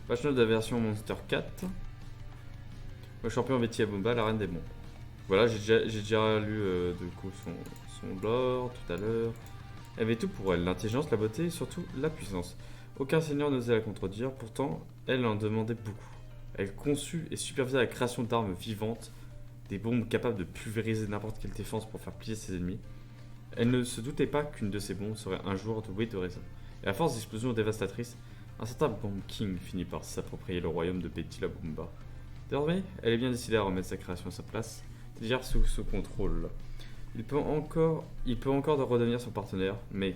Page 9 de la version Monster 4. Le champion Betty Abumba, la reine des monts. Voilà, j'ai déjà lu du coup son lore tout à l'heure. Elle avait tout pour elle, l'intelligence, la beauté et surtout la puissance. Aucun seigneur n'osait la contredire, pourtant elle en demandait beaucoup. Elle conçut et supervisait la création d'armes vivantes, des bombes capables de pulvériser n'importe quelle défense pour faire plier ses ennemis. Elle ne se doutait pas qu'une de ces bombes serait un jour douée de raison. Et à force d'explosions dévastatrices, un certain Bomb King finit par s'approprier le royaume de Betty la Bomba. Désormais, elle est bien décidée à remettre sa création à sa place, c'est-à-dire sous contrôle. Il peut encore redevenir son partenaire, mais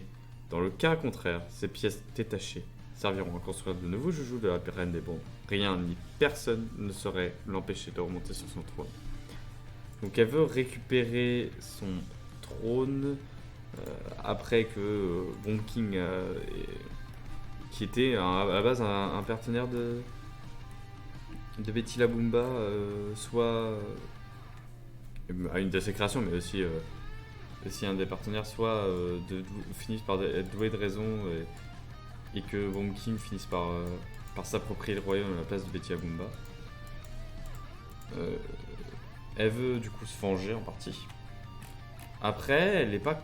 dans le cas contraire, ces pièces détachées serviront à construire de nouveaux joujoux de la reine des bombes. Rien ni personne ne saurait l'empêcher de remonter sur son trône. Donc elle veut récupérer son trône après que Bomb King, qui était à la base un partenaire de Betty la Boomba, soit à une de ses créations, mais aussi un des partenaires, soit finisse par être doué de raison et que Bomb King finisse par s'approprier le royaume à la place de Betty la Boomba. Elle veut du coup se venger en partie. Après, elle n'est pas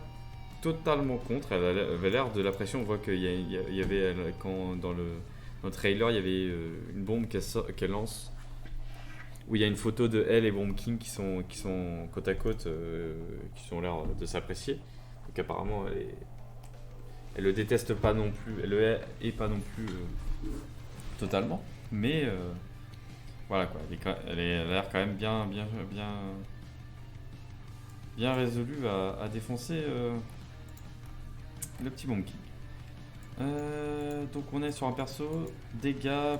totalement contre, elle avait l'air de la pression. On voit qu'il y avait, quand dans le trailer, il y avait une bombe qu'elle lance, où il y a une photo de elle et Bomb King qui sont côte à côte, qui ont l'air de s'apprécier. Donc apparemment, elle le déteste pas non plus, elle le hait pas non plus totalement, mais voilà quoi, elle a l'air quand même bien résolue à défoncer le petit Bomb King. Donc on est sur un perso, dégâts,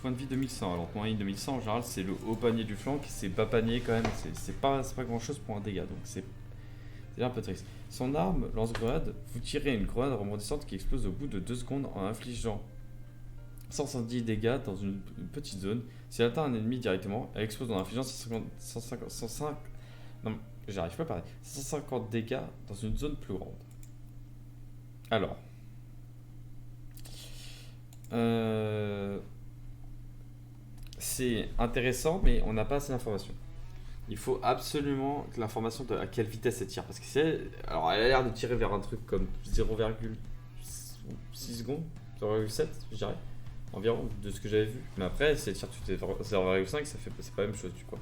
point de vie 2100. Alors point de vie 2100 en général c'est le haut panier du flanc, c'est bas panier quand même, c'est pas grand chose pour un dégât, donc c'est un peu triste. Son arme, lance-grenade, vous tirez une grenade rebondissante qui explose au bout de 2 secondes en infligeant 170 dégâts dans une petite zone. Si elle atteint un ennemi directement, elle explose en infligeant 150 non, j'arrive pas à parler. 150 dégâts dans une zone plus grande. Alors. C'est intéressant, mais on n'a pas assez d'informations. Il faut absolument que l'information de à quelle vitesse elle tire. Parce que alors elle a l'air de tirer vers un truc comme 0,6 secondes, 0,7 je dirais, environ de ce que j'avais vu. Mais après, si elle tire toutes les 0,5, c'est pas la même chose du coup.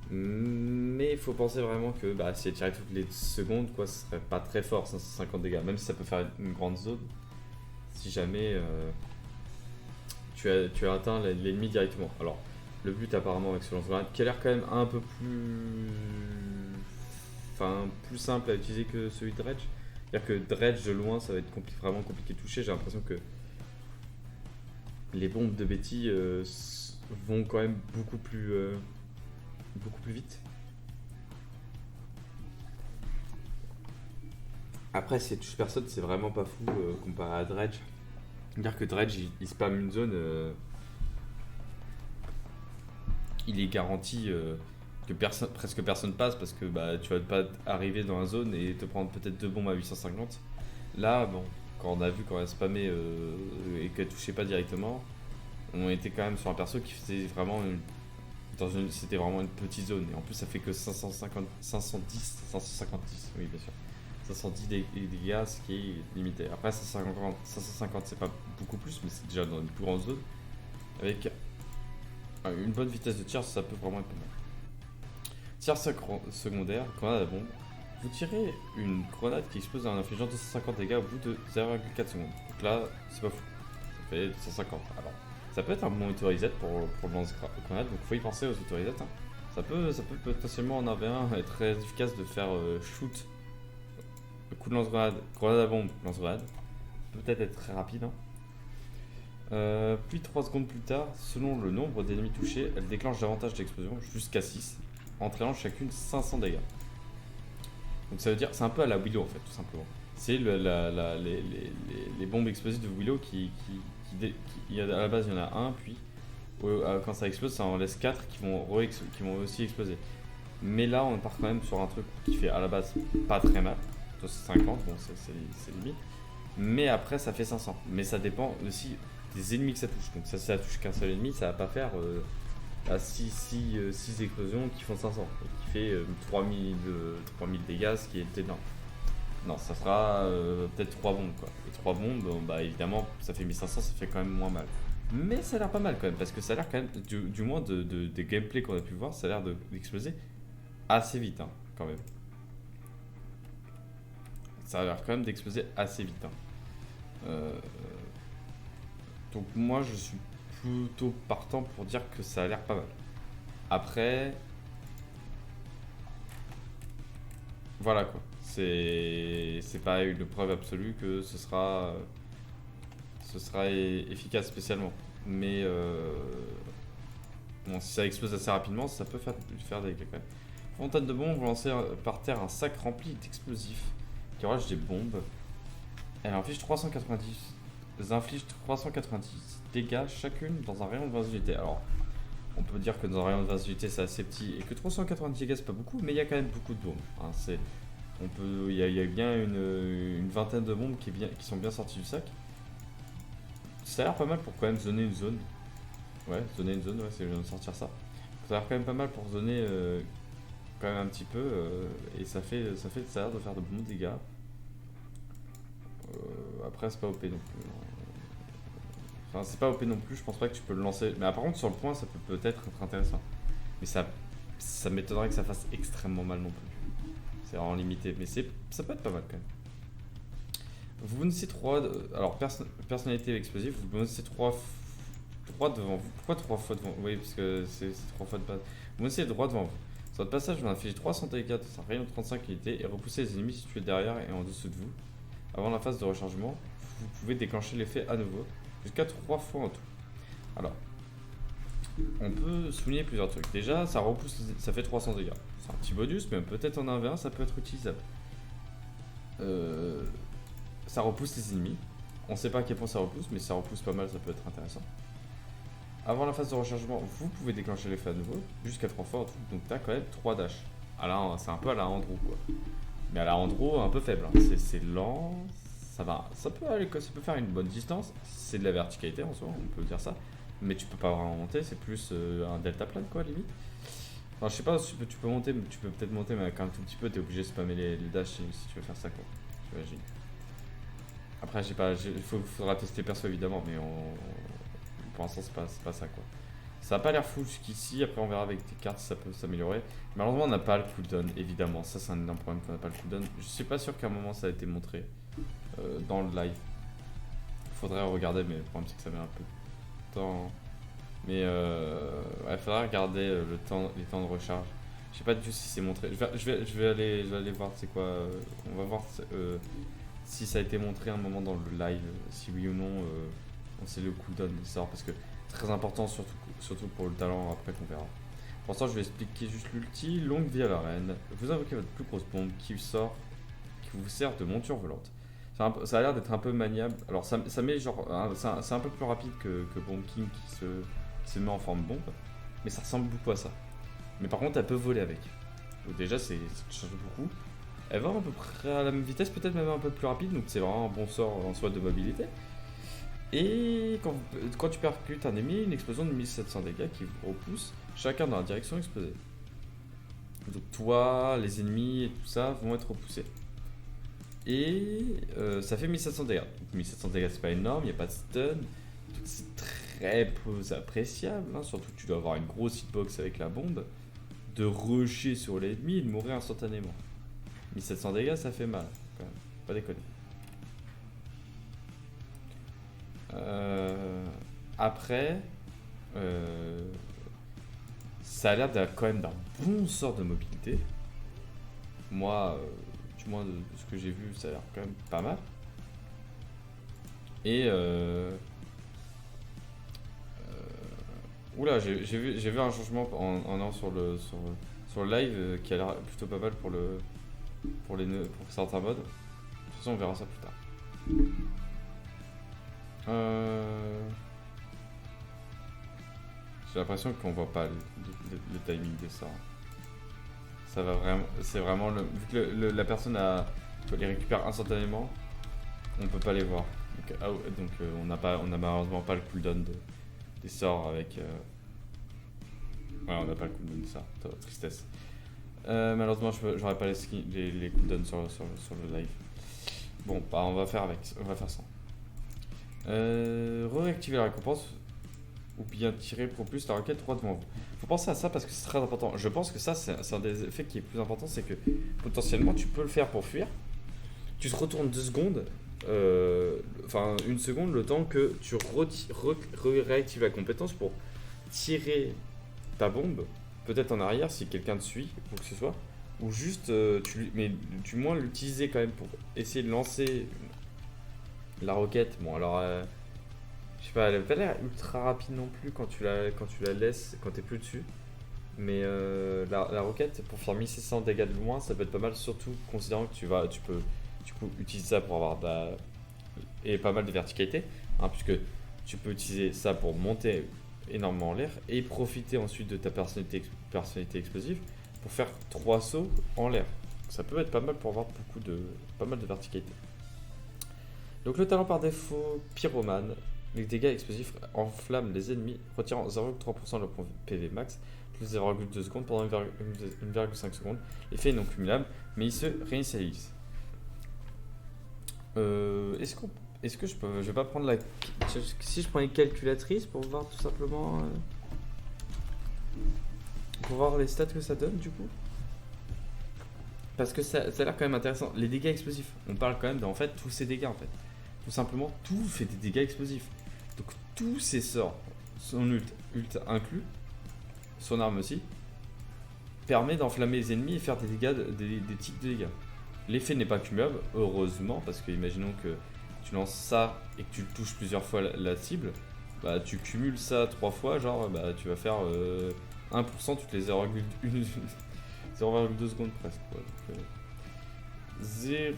Mais il faut penser vraiment que si elle tirait toutes les secondes, quoi, ce serait pas très fort, 550 dégâts. Même si ça peut faire une grande zone. Si jamais tu as atteint l'ennemi directement. Alors, le but apparemment avec ce lance-grenade, qui a l'air quand même un peu plus simple à utiliser que celui de Dredge. C'est-à-dire que Dredge de loin, ça va être vraiment compliqué de toucher. J'ai l'impression que les bombes de Betty vont quand même beaucoup plus vite. Après, si elle touche personne, c'est vraiment pas fou comparé à Dredge. C'est-à-dire que Dredge, il spamme une zone, il est garanti que presque personne passe parce que tu vas pas arriver dans la zone et te prendre peut-être 2 bombes à 850. Là, bon, quand on a vu quand elle spammait et qu'elle touchait pas directement, on était quand même sur un perso qui faisait vraiment c'était vraiment une petite zone. Et en plus, ça fait que 550, oui, bien sûr. 510 dégâts, ce qui est limité. Après 550 c'est pas beaucoup plus, mais c'est déjà dans une plus grande zone. Avec une bonne vitesse de tir, ça peut vraiment être pas mal. Tir secondaire, grenade à bombe. Vous tirez une grenade qui explose en infligeant 250 dégâts au bout de 0,4 secondes. Donc là, c'est pas fou. Ça fait 150. Alors, ça peut être un bon auto-reset pour le lance-grenade, donc faut y penser aux auto-resets. Hein. Ça peut potentiellement en 1v1 être très efficace de faire shoot. Le coup de lance-grenade, grenade à bombe, lance-grenade. Peut-être être très rapide. Hein. Puis 3 secondes plus tard, selon le nombre d'ennemis touchés, elle déclenche davantage d'explosions, jusqu'à 6, entraînant chacune 500 dégâts. Donc ça veut dire, c'est un peu à la Willow en fait, tout simplement. C'est les bombes explosives de Willow qui à la base il y en a un, puis quand ça explose, ça en laisse 4 qui vont aussi exploser. Mais là, on part quand même sur un truc qui fait à la base pas très mal. 50, bon c'est limite. Mais après ça fait 500. Mais ça dépend aussi des ennemis que ça touche. Donc ça touche qu'un seul ennemi, ça va pas faire 6 explosions qui font 500 et qui fait 3000 dégâts, ce qui est énorme. Non, ça fera peut-être 3 bombes quoi. Et 3 bombes, bah évidemment, ça fait 1500, ça fait quand même moins mal. Mais ça a l'air pas mal quand même, parce que ça a l'air quand même, du moins des gameplays qu'on a pu voir, ça a l'air d'exploser assez vite hein, quand même. Ça a l'air quand même d'exploser assez vite. Hein. Donc moi je suis plutôt partant pour dire que ça a l'air pas mal. Après, voilà quoi. C'est pas une preuve absolue que ce sera efficace spécialement. Mais bon, si ça explose assez rapidement, ça peut faire des dégâts quand même. Fontaine de bombes, vous lancez par terre un sac rempli d'explosifs qui relâche des bombes. Elle inflige 390 dégâts chacune dans un rayon de 20 unités. Alors, on peut dire que dans un rayon de 20 unités c'est assez petit et que 390 dégâts c'est pas beaucoup, mais il y a quand même beaucoup de bombes. Hein. Il y a bien une vingtaine de bombes qui sont bien sorties du sac. Ça a l'air pas mal pour quand même zoner une zone. Ouais, zoner une zone, ouais, c'est bien de sortir ça. Ça a l'air quand même pas mal pour zoner quand même un petit peu et ça a l'air de faire de bons dégâts. Après c'est pas OP non plus. Enfin c'est pas OP non plus, je pense pas que tu peux le lancer. Mais par contre sur le point ça peut peut-être être intéressant. Mais ça m'étonnerait que ça fasse extrêmement mal non plus. C'est vraiment limité, mais ça peut être pas mal quand même. Vous bonusez 3, alors personnalité explosive, vous bonusez 3 devant vous. Pourquoi 3 fois devant vous? Oui, parce que c'est 3 fois de base. Vous bonusez droit devant vous. Sur votre passage, vous infligez 300 dégâts dans un rayon de 35 unités et repoussez les ennemis situés derrière et en dessous de vous. Avant la phase de rechargement, vous pouvez déclencher l'effet à nouveau, jusqu'à 3 fois en tout. Alors, on peut souligner plusieurs trucs. Déjà, ça fait 300 dégâts. C'est un petit bonus, mais peut-être en 1v1, ça peut être utilisable. Ça repousse les ennemis. On sait pas à quel point ça repousse, mais ça repousse pas mal, ça peut être intéressant. Avant la phase de rechargement, vous pouvez déclencher l'effet à nouveau, jusqu'à 3 fois en tout. Donc t'as quand même 3 dash. C'est un peu à la Andrew quoi. Mais à la Andrew, un peu faible. Hein. C'est lent, ça peut faire une bonne distance. C'est de la verticalité en soi, on peut dire ça. Mais tu peux pas vraiment monter, c'est plus un deltaplane quoi, limite. Enfin, je sais pas si tu peux monter, mais tu peux peut-être monter, mais quand un tout petit peu, t'es obligé de spammer les dash si tu veux faire ça quoi. J'imagine. Après, il faudra tester perso évidemment, mais pour l'instant, c'est pas ça quoi. Ça a pas l'air fou jusqu'ici, après on verra avec tes cartes si ça peut s'améliorer. Malheureusement, on n'a pas le cooldown, évidemment. Ça, c'est un énorme problème qu'on n'a pas le cooldown. Je suis pas sûr qu'à un moment ça a été montré dans le live. Faudrait regarder, mais le problème c'est que ça met un peu de temps. Mais il faudrait regarder les temps de recharge. Je sais pas du tout si c'est montré. Je vais aller voir, c'est quoi. On va voir si ça a été montré à un moment dans le live, si oui ou non on sait le cooldown de ça, parce que c'est très important, surtout pour le talent après qu'on verra. Pour l'instant, je vais expliquer juste l'ulti. Longue vie à l'arène. Vous invoquez votre plus grosse bombe qui vous sert de monture volante. Ça a l'air d'être un peu maniable. Alors, ça met genre. C'est un peu plus rapide que Bomb King qui se met en forme bombe, mais ça ressemble beaucoup à ça. Mais par contre, elle peut voler avec. Donc, déjà, ça change beaucoup. Elle va à peu près à la même vitesse, peut-être même un peu plus rapide, donc c'est vraiment un bon sort en soi de mobilité. Et quand tu percutes un ennemi, une explosion de 1700 dégâts qui vous repousse chacun dans la direction explosée. Donc toi, les ennemis et tout ça vont être repoussés. Et ça fait 1700 dégâts. Donc 1700 dégâts c'est pas énorme, il n'y a pas de stun. Donc c'est très peu appréciable, hein. Surtout que tu dois avoir une grosse hitbox avec la bombe. De rusher sur l'ennemi et de mourir instantanément. 1700 dégâts ça fait mal, quand même, pas déconner. Après, ça a l'air quand même d'un bon sort de mobilité. Moi, du moins de ce que j'ai vu, ça a l'air quand même pas mal. Et oula, j'ai vu un changement en allant sur le live qui a l'air plutôt pas mal pour certains modes. De toute façon, on verra ça plus tard. J'ai l'impression qu'on voit pas le timing de ça. Ça va vraiment, c'est vraiment vu que la personne les récupère instantanément, on peut pas les voir. On a malheureusement pas le cooldown des sorts avec. Ouais, on n'a pas le cooldown de ça, tristesse. Malheureusement, j'aurais pas les cooldowns sur le live. Bon, bah on va faire ça. Réactiver la récompense ou bien tirer pour plus la requête droit devant vous. Faut penser à ça parce que c'est très important. Je pense que ça, c'est un des effets qui est plus important, c'est que potentiellement tu peux le faire pour fuir. Tu te retournes 2 secondes, enfin 1 seconde, le temps que tu réactives la compétence pour tirer ta bombe, peut-être en arrière si quelqu'un te suit, ou que ce soit, ou juste, mais du moins l'utiliser quand même pour essayer de lancer la roquette. Bon alors, je sais pas, elle a pas l'air ultra rapide non plus quand tu la laisses, quand t'es plus dessus. Mais la roquette pour faire 1600 dégâts de loin, ça peut être pas mal, surtout considérant que tu peux du coup utiliser ça pour avoir et pas mal de verticalité, hein, puisque tu peux utiliser ça pour monter énormément en l'air et profiter ensuite de ta personnalité explosive pour faire 3 sauts en l'air. Ça peut être pas mal pour avoir pas mal de verticalité. Donc le talent par défaut, pyromane, les dégâts explosifs enflamment les ennemis, retirant 0,3% de leur PV max, plus 0,2 secondes pendant 1,5 secondes. L'effet est non cumulable, mais il se réinitialise. Est-ce que je vais pas prendre si je prends une calculatrice pour voir tout simplement pour voir les stats que ça donne du coup, parce que ça a l'air quand même intéressant. Les dégâts explosifs, on parle quand même de en fait tous ces dégâts en fait, tout simplement tout fait des dégâts explosifs. Donc tous ces sorts, son ult inclus, son arme aussi, permet d'enflammer les ennemis et faire des dégâts, des types de dégâts. L'effet n'est pas cumulable, heureusement, parce que imaginons que tu lances ça et que tu touches plusieurs fois la cible, bah tu cumules ça 3 fois, genre bah tu vas faire 1% toutes les 0,2 secondes presque. Quoi. Donc, 0...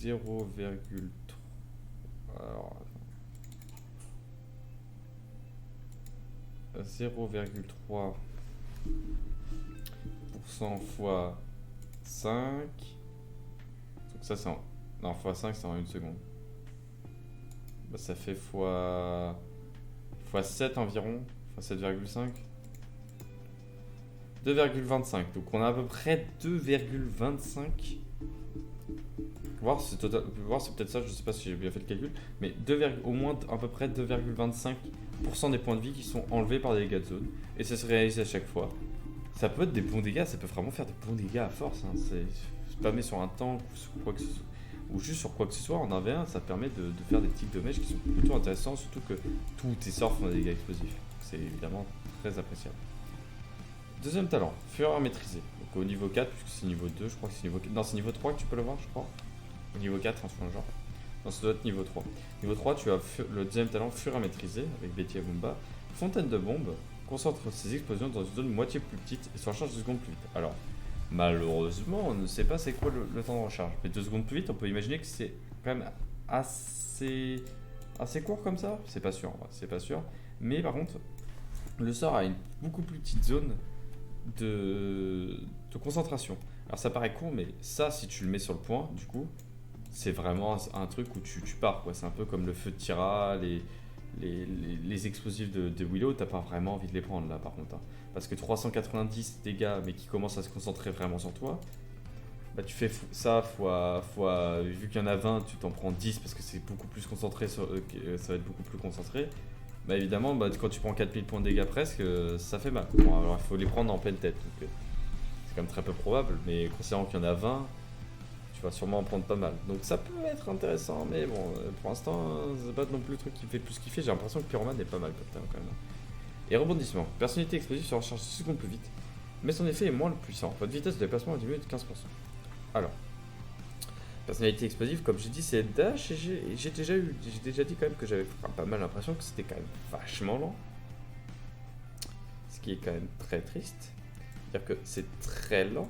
0,3... Alors... 0,3% fois 5. Donc ça c'est non, fois 5 c'est en 1 seconde. Bah, ça fait fois 7 environ. Fois 7,5. 2,25. Donc on a à peu près 2,25. Voir c'est peut-être ça, je sais pas si j'ai bien fait le calcul, mais au moins à peu près 2,25% des points de vie qui sont enlevés par des dégâts de zone, et ça se réalise à chaque fois. Ça peut être des bons dégâts, ça peut vraiment faire des bons dégâts à force, hein. C'est spammer sur un tank ou sur quoi que ce soit, ou juste sur quoi que ce soit en 1v1, ça permet de faire des petits dommages qui sont plutôt intéressants, surtout que tous tes sorts font des dégâts explosifs. C'est évidemment très appréciable. Deuxième talent, fureur maîtrisée. Donc au niveau 4, puisque c'est niveau 2, je crois que c'est niveau 4. Non, c'est niveau 3 que tu peux le voir, je crois. Au niveau 4, en ce genre. Non, ça doit être niveau 3. Niveau 3, tu as le deuxième talent, fureur maîtrisée, avec Betty et Boomba. Fontaine de bombes, concentre ses explosions dans une zone moitié plus petite et se recharge 2 secondes plus vite. Alors, malheureusement, on ne sait pas c'est quoi le temps de recharge. Mais 2 secondes plus vite, on peut imaginer que c'est quand même assez court comme ça. C'est pas sûr, c'est pas sûr. Mais par contre, le sort a une beaucoup plus petite zone de concentration. Alors ça paraît court, mais ça, si tu le mets sur le point, du coup, c'est vraiment un truc où tu pars, quoi. C'est un peu comme le feu de Tira, les explosifs de Willow, t'as pas vraiment envie de les prendre là par contre, hein. Parce que 390 dégâts, mais qui commencent à se concentrer vraiment sur toi, bah tu fais ça fois vu qu'il y en a 20, tu t'en prends 10 parce que c'est beaucoup plus concentré, ça va être beaucoup plus concentré. Bah évidemment, bah, quand tu prends 4000 points de dégâts presque, ça fait mal. Bon, alors il faut les prendre en pleine tête, donc c'est quand même très peu probable, mais considérant qu'il y en a 20, tu vas sûrement en prendre pas mal. Donc ça peut être intéressant, mais bon, pour l'instant, c'est pas non plus le truc qui me fait plus kiffer. J'ai l'impression que Pyromane est pas mal comme ça quand même. Et rebondissement. Personnalité explosive se recharge 6 secondes plus vite, mais son effet est moins puissant. Votre vitesse de déplacement est diminuée de 15%. Alors, personnalité explosive, comme j'ai dit, c'est dash, et j'ai déjà dit quand même que j'avais pas mal l'impression que c'était quand même vachement lent. Ce qui est quand même très triste. C'est-à-dire que c'est très lent,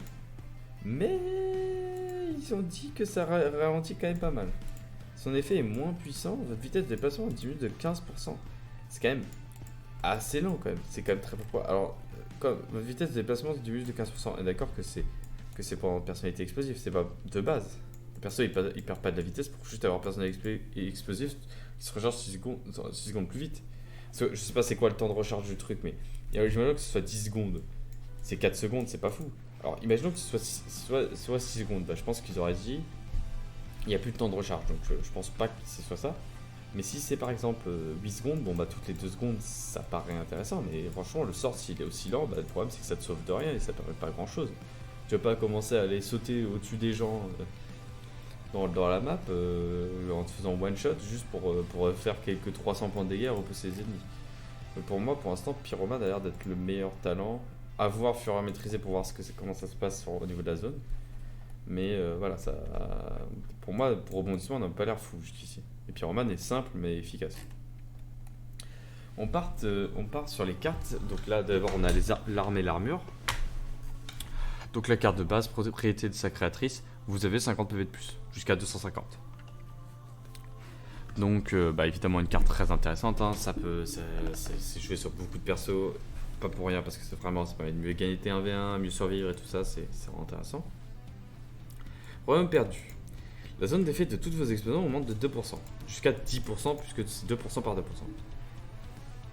mais ils ont dit que ça ralentit quand même pas mal. Son effet est moins puissant, votre vitesse de déplacement diminue de 15%. C'est quand même assez lent quand même, c'est quand même très peu. Alors, comme votre vitesse de déplacement diminue de 15%, on est d'accord que c'est que c'est pour une personnalité explosive, c'est pas de base. Le perso il perd pas de la vitesse pour juste avoir personnalité explosive qui se recharge 6 secondes plus vite. Je sais pas c'est quoi le temps de recharge du truc, mais imaginons que ce soit 10 secondes. C'est 4 secondes, c'est pas fou. Alors imaginons que ce soit 6 secondes. Bah, je pense qu'ils auraient dit il n'y a plus de temps de recharge, donc je pense pas que ce soit ça. Mais si c'est par exemple 8 secondes, bon bah toutes les 2 secondes ça paraît intéressant, mais franchement le sort s'il est aussi lent, bah, le problème c'est que ça te sauve de rien et ça permet pas grand chose. Tu vas pas commencer à aller sauter au-dessus des gens dans la map en te faisant one shot juste pour faire quelques 300 points de dégâts et repousser les ennemis. Mais pour moi pour l'instant Pyromane a l'air d'être le meilleur talent. À voir, fur et à maîtriser pour voir comment ça se passe au niveau de la zone. Mais voilà, ça, pour moi, pour rebondissement, on n'a pas l'air fou jusqu'ici. Et Pyromane est simple mais efficace. On part sur les cartes. Donc là, d'abord, on a l'arme et l'armure. Donc la carte de base, propriété de sa créatrice, vous avez 50 PV de plus, jusqu'à 250. Donc, bah, évidemment, une carte très intéressante. Hein. C'est joué sur beaucoup de persos, pas pour rien, parce que ça permet de mieux gagner T1v1, mieux survivre et tout ça, c'est vraiment intéressant. Royaume perdu. La zone d'effet de toutes vos explosions augmente de 2%, jusqu'à 10%, puisque c'est 2% par 2%.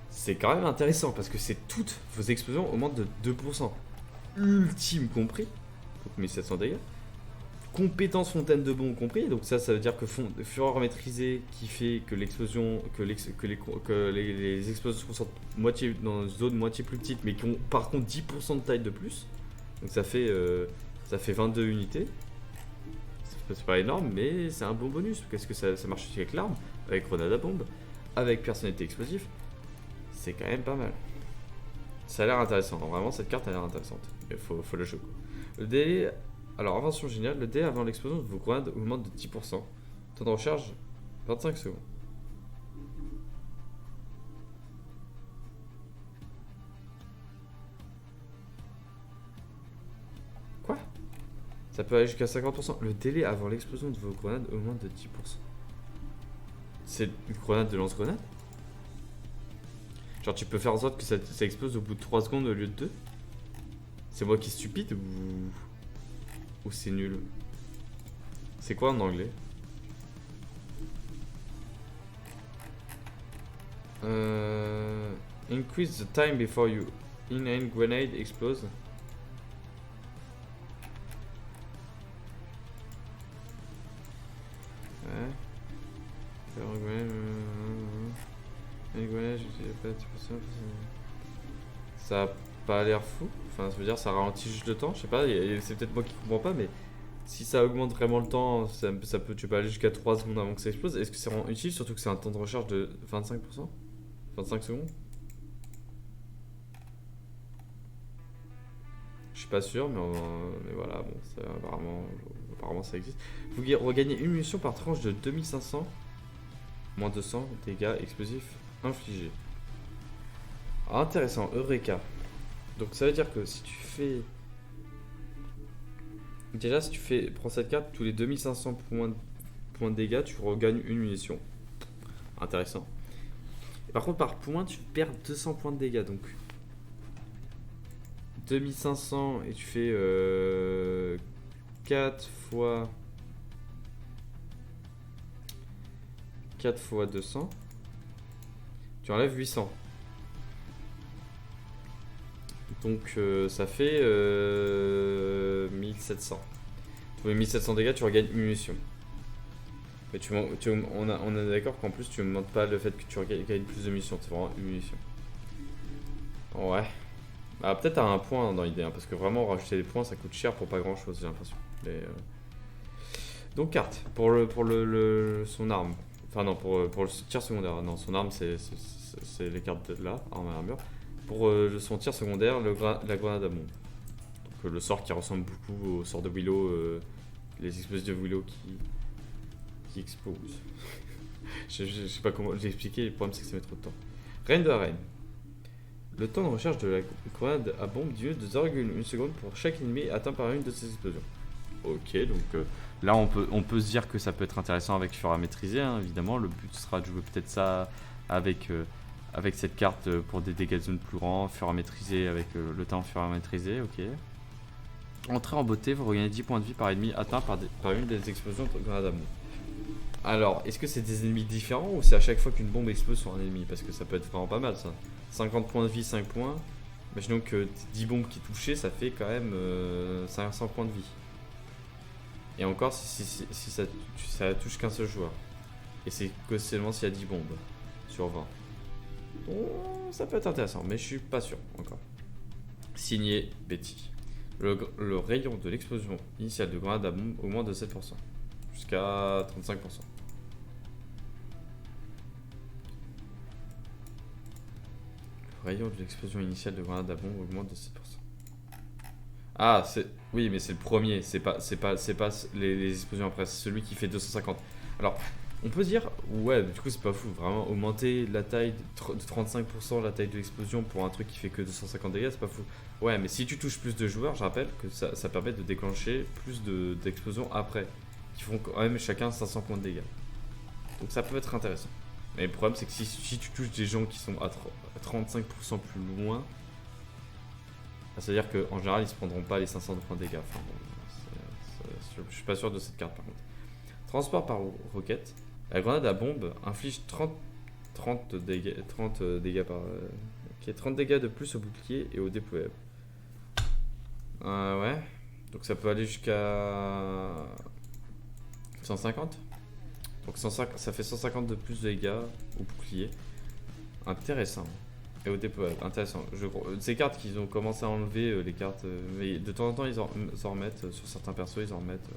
C'est quand même intéressant, parce que c'est toutes vos explosions augmentent de 2%. Ultime compris, donc 1700 dégâts. Compétence fontaine de bombes compris, donc ça veut dire que fureur maîtrisée qui fait que l'explosion, que les explosions se concentrent dans une zone moitié plus petite, mais qui ont par contre 10% de taille de plus. Donc ça fait 22 unités. C'est pas énorme, mais c'est un bon bonus. Qu'est-ce que ça marche aussi avec l'arme, avec grenade à bombe, avec personnalité explosive. C'est quand même pas mal. Ça a l'air intéressant. Vraiment, cette carte a l'air intéressante. Il faut le jouer. Le délai. Alors, invention géniale, le dé avant l'explosion de vos grenades augmente de 10%. Temps de recharge, 25 secondes. Quoi? Ça peut aller jusqu'à 50%. Le délai avant l'explosion de vos grenades augmente de 10%. C'est une grenade de lance-grenade? Genre, tu peux faire en sorte que ça explose au bout de 3 secondes au lieu de 2? C'est moi qui suis stupide ou c'est nul? C'est quoi en anglais? Increase the time before you in-aim grenade explode. Ouais. Ça a pas l'air fou. Enfin, ça veut dire ça ralentit juste le temps. Je sais pas, c'est peut-être moi qui comprends pas, mais si ça augmente vraiment le temps, tu peux aller jusqu'à 3 secondes avant que ça explose. Est-ce que c'est vraiment utile, surtout que c'est un temps de recharge de 25%? 25 secondes? Je suis pas sûr, mais voilà, bon, apparemment ça existe. Vous regagnez une munition par tranche de 2500, moins 200 dégâts explosifs infligés. Ah, intéressant, Eureka. Donc ça veut dire que si tu fais... Déjà, si tu prends cette carte, tous les 2500 points de dégâts, tu regagnes une munition. Intéressant. Et par contre, par point, tu perds 200 points de dégâts, donc... 2500 et tu fais 4 fois 200, tu enlèves 800. Donc ça fait 1700. Pour les 1700 dégâts, tu regagnes une munition. Mais on est d'accord qu'en plus, tu ne montres pas le fait que tu regagnes plus de munitions. C'est vraiment une munition. Ouais. Bah, peut-être à un point dans l'idée, hein, parce que vraiment rajouter des points ça coûte cher pour pas grand chose, j'ai l'impression. Donc carte pour son arme, enfin non pour le tir secondaire, non son arme c'est les cartes de là, arme et armure. Pour son tir secondaire, la grenade à bombe. Donc le sort qui ressemble beaucoup au sort de Willow, les explosifs de Willow qui explosent. je sais pas comment l'expliquer, le problème c'est que ça met trop de temps. Reine de l'arène. Le temps de recharge de la grenade à bombe diminue de 0,1 seconde pour chaque ennemi atteint par une de ces explosions. Ok, donc là on peut se dire que ça peut être intéressant avec Fureur maîtrisé, hein, évidemment. Le but sera de jouer peut-être ça avec cette carte pour des dégâts de zone plus grands, Fureur maîtrisé avec le temps Fureur maîtrisé, ok. Entrée en beauté, vous regagnez 10 points de vie par ennemi atteint par une des explosions de grenade à bombe. Alors, est-ce que c'est des ennemis différents ou c'est à chaque fois qu'une bombe explose sur un ennemi? Parce que ça peut être vraiment pas mal ça. 50 points de vie, 5 points. Imaginons que 10 bombes qui touchaient, ça fait quand même 500 points de vie. Et encore si ça touche qu'un seul joueur. Et c'est que seulement s'il y a 10 bombes sur 20. Oh, ça peut être intéressant, mais je suis pas sûr encore. Signé Betty. Le rayon de l'explosion initiale de grenade à bombe augmente de 7%. Jusqu'à 35%. Le rayon de l'explosion initiale de grenade à bombe augmente de 7%. Ah, c'est... Oui, mais c'est le premier. C'est pas les explosions après. C'est celui qui fait 250. Alors, on peut dire... Ouais, du coup, c'est pas fou. Vraiment, augmenter la taille de 35% la taille de l'explosion pour un truc qui fait que 250 dégâts, c'est pas fou. Ouais, mais si tu touches plus de joueurs, je rappelle que ça permet de déclencher plus d'explosions après. Qui font quand même chacun 500 points de dégâts. Donc ça peut être intéressant. Mais le problème, c'est que si tu touches des gens qui sont à 35% plus loin... C'est-à-dire qu'en général, ils se prendront pas les 500 points de dégâts. Enfin, bon, je suis pas sûr de cette carte par contre. Transport par roquette. La grenade à bombe inflige 30 dégâts par... ok, 30 dégâts de plus au bouclier et au déployable. Ouais. Donc ça peut aller jusqu'à 150. Donc 150, ça fait 150 de plus de dégâts au bouclier. Intéressant. Et au déployable, intéressant. Ces cartes qu'ils ont commencé à enlever, les cartes, mais de temps en temps ils en remettent, sur certains persos ils en remettent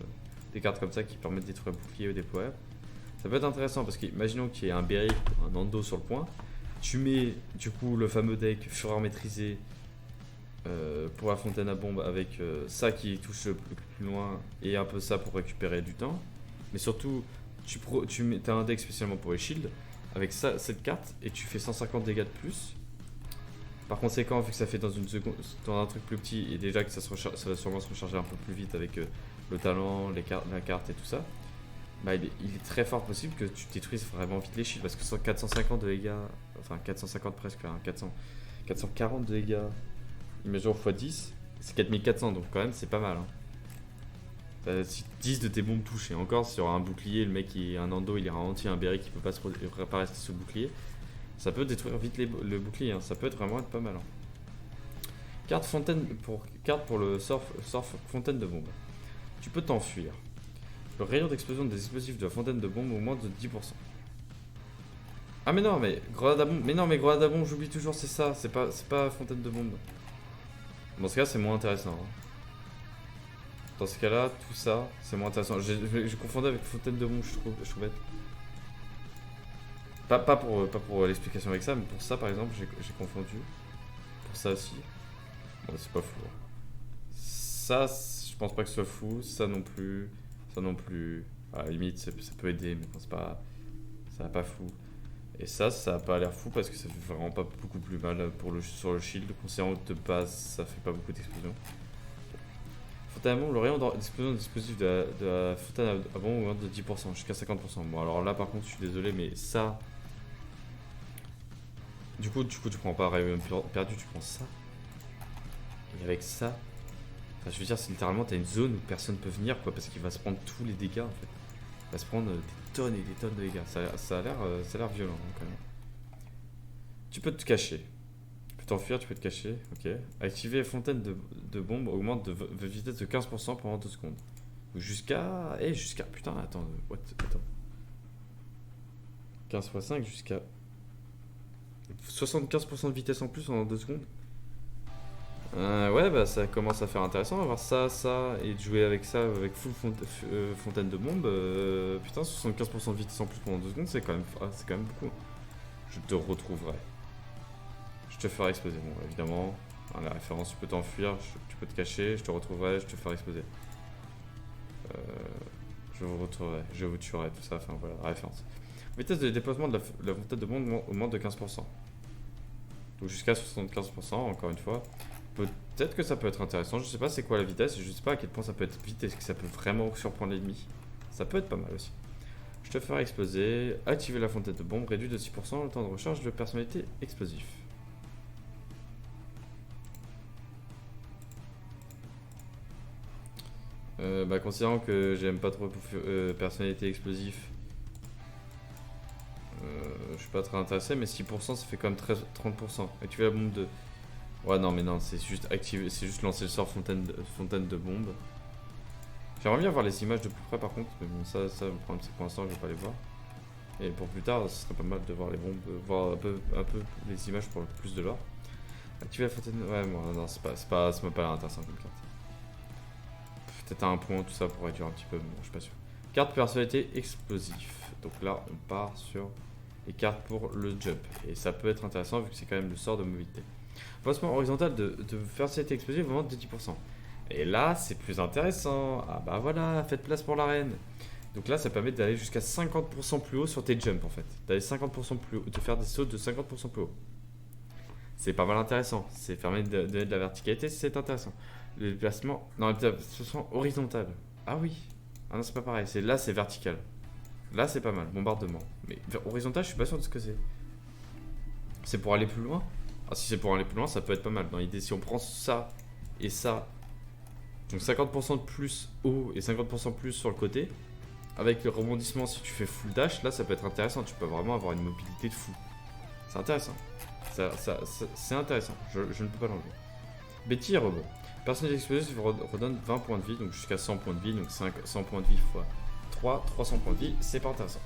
des cartes comme ça qui permettent de détruire bouclier au déployable. Ça peut être intéressant parce qu'imaginons qu'il y ait un Beric, un Ando sur le point, tu mets du coup le fameux deck Fureur maîtrisé pour la fontaine à bombe avec ça qui touche le plus loin et un peu ça pour récupérer du temps. Mais surtout, tu as un deck spécialement pour les shields avec ça, cette carte et tu fais 150 dégâts de plus. Par conséquent, vu que ça fait dans un truc plus petit et déjà que ça va sûrement se recharger un peu plus vite avec le talent, la carte et tout ça, bah il est très fort possible que tu détruises vraiment vite les shields parce que 450 de dégâts, enfin 450 presque, hein, 440 de dégâts, imaginons x 10, c'est 4400 donc quand même c'est pas mal. Hein. Si 10 de tes bombes touchent et encore sur un bouclier, le mec qui est un endo, il est ralenti, un Beric qui peut pas rester sous le bouclier. Ça peut détruire vite le bouclier, hein. Ça peut vraiment être pas mal. Hein. Carte pour le surf fontaine de bombe. Tu peux t'enfuir. Le rayon d'explosion des explosifs de la fontaine de bombe augmente de 10%. Ah mais non, mais grenade à bombe. Mais non, mais grenade à bombe, j'oublie toujours, c'est ça. C'est pas fontaine de bombe. Dans ce cas, c'est moins intéressant. Hein. Dans ce cas-là, tout ça, c'est moins intéressant. Je confondais avec fontaine de bombe, je trouve bête. Pas pour l'explication avec ça, mais pour ça par exemple, j'ai confondu. Pour ça aussi. Bon, c'est pas fou. Hein. Ça, je pense pas que ce soit fou. Ça non plus. Ça non plus. À la limite, ça peut aider, mais c'est pas. Ça va pas fou. Et ça a pas l'air fou parce que ça fait vraiment pas beaucoup plus mal sur le shield. Considérant de base, ça fait pas beaucoup d'explosions. Fontaine à bombe, le rayon d'explosion d'explosifs de la fontaine à bombe augmente de 10% jusqu'à 50%. Bon, alors là par contre, je suis désolé, mais ça. Du coup, tu prends pas rayon perdu, tu prends ça. Et avec ça, enfin, je veux dire, c'est littéralement, t'as une zone où personne peut venir, quoi, parce qu'il va se prendre tous les dégâts, en fait. Il va se prendre des tonnes et des tonnes de dégâts. Ça a l'air violent, hein, quand même. Tu peux te cacher. Tu peux t'enfuir, tu peux te cacher, ok. Activer fontaine de bombe augmente de vitesse de 15% pendant 2 secondes. Jusqu'à... Putain, attends, attends. 15 x 5 jusqu'à... 75% de vitesse en plus en 2 secondes. Ouais, bah ça commence à faire intéressant d'avoir ça, et de jouer avec ça, avec full fontaine de bombe. Putain, 75% de vitesse en plus pendant 2 secondes, c'est quand même beaucoup. Je te retrouverai. Je te ferai exploser. Bon, évidemment, hein, la référence, tu peux t'enfuir, tu peux te cacher, je te retrouverai, je te ferai exploser. Je vous retrouverai, je vous tuerai, tout ça, enfin voilà, la référence. Vitesse de déplacement de la fontaine de bombe augmente de 15%. Donc jusqu'à 75%, encore une fois. Peut-être que ça peut être intéressant, je sais pas c'est quoi la vitesse, je sais pas à quel point ça peut être vite, est-ce que ça peut vraiment surprendre l'ennemi. Ça peut être pas mal aussi. Je te ferai exploser, activer la fontaine de bombe, réduit de 6% le temps de recharge de personnalité explosif. Bah, considérant que j'aime pas trop personnalité explosif, je suis pas très intéressé, mais 6% ça fait quand même 30%. Activer la bombe de. Ouais, non, mais non, c'est juste activer, c'est juste lancer le sort fontaine de bombe. J'aimerais bien voir les images de plus près par contre, mais bon, ça le problème c'est que pour l'instant je vais pas les voir. Et pour plus tard, ce serait pas mal de voir les bombes, voir un peu les images pour plus de l'or. Activer la fontaine. Ouais, moi, non, ça m'a pas l'air intéressant comme carte. Peut-être à un point, tout ça pour réduire un petit peu, mais bon, je suis pas sûr. Carte personnalité explosif. Donc là, on part sur les cartes pour le jump. Et ça peut être intéressant vu que c'est quand même le sort de mobilité. Avancement horizontal de personnalité explosive augmente de 10%. Et là, c'est plus intéressant. Ah bah voilà, faites place pour l'arène. Donc là, ça permet d'aller jusqu'à 50% plus haut sur tes jumps en fait. D'aller 50% plus haut, de faire des sauts de 50% plus haut. C'est pas mal intéressant. C'est permet de donner de la verticalité, c'est intéressant. Le déplacement. Non, le déplacement horizontal. Ah oui. Ah non, c'est pas pareil. Là, c'est vertical. Là, c'est pas mal. Bombardement. Mais horizontal, je suis pas sûr de ce que c'est. C'est pour aller plus loin. Ah, si c'est pour aller plus loin, ça peut être pas mal. Dans l'idée, si on prend ça et ça, donc 50% de plus haut et 50% plus sur le côté, avec le rebondissement, si tu fais full dash, là, ça peut être intéressant. Tu peux vraiment avoir une mobilité de fou. C'est intéressant. C'est intéressant. Je ne peux pas l'enlever. Betty et rebond. Personnalité explosive redonne 20 points de vie, donc jusqu'à 100 points de vie, donc 100 points de vie x 3, 300 points de vie, c'est pas intéressant.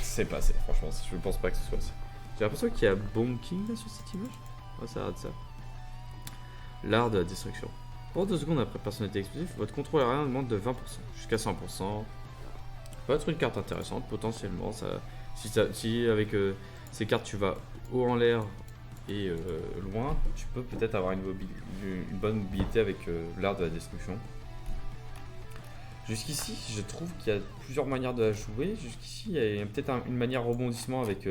C'est pas assez, franchement, je pense pas que ce soit assez. J'ai l'impression qu'il y a Bomb King là sur cette image. Ouais, ça arrête ça. L'art de la destruction. Pour 2 secondes après personnalité explosive, votre contrôle aérien augmente de 20%, jusqu'à 100%. Ça peut être une carte intéressante, potentiellement. Si avec ces cartes tu vas haut en l'air et loin, tu peux peut-être avoir une bonne mobilité avec l'art de la destruction. Jusqu'ici, je trouve qu'il y a plusieurs manières de la jouer. Jusqu'ici, il y a peut-être une manière rebondissement avec